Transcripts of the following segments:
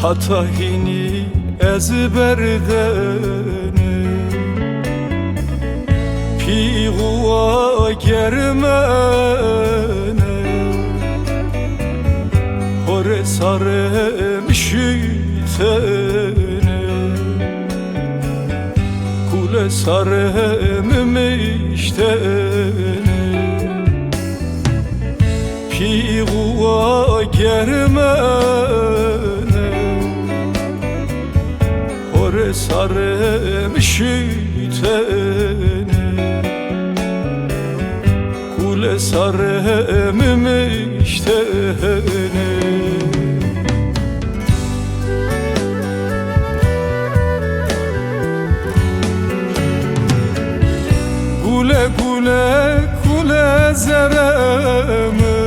hatahini ezberdene Piguva germene Hore sarem şütene Kule sarem miştene Piguva germene Hore sarem şütene Kule sarem miştene Kule kule kule zereme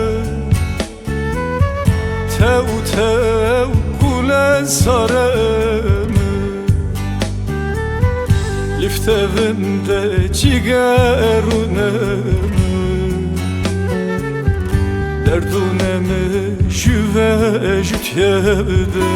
Tev tev kule sareme Liftevinde cigeruneme Derduneme jüve jütyevde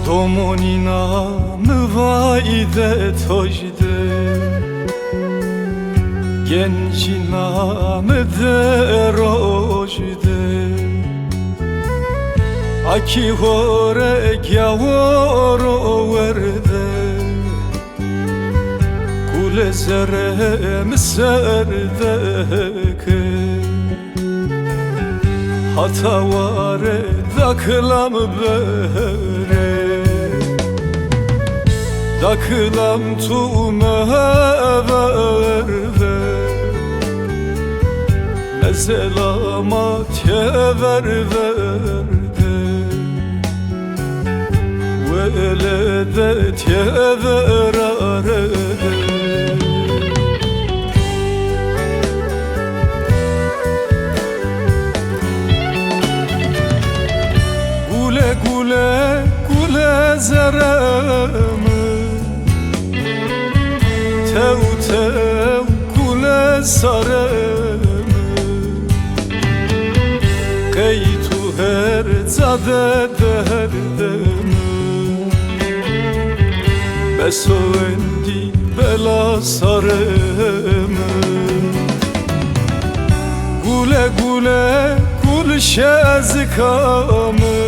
Domonina mıvaide tojde Gencina mıderojde Aki hore gyavoro verde Kule zerem serdeke Hatavare daklam bere Daklam tu meverve Mezelamat yeververde Veledet yeverarede Gule gule gule zereme Tev tev kule sareme Qeytu her zade derdeme Beso endi bela sareme Gule gule gul şezkame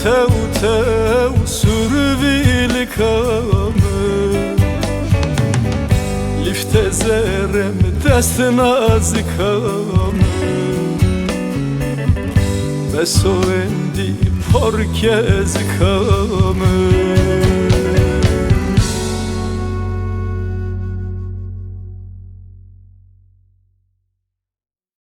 Tev tev survilkame Lifte zerem dest nazikame Beso endi porkezkame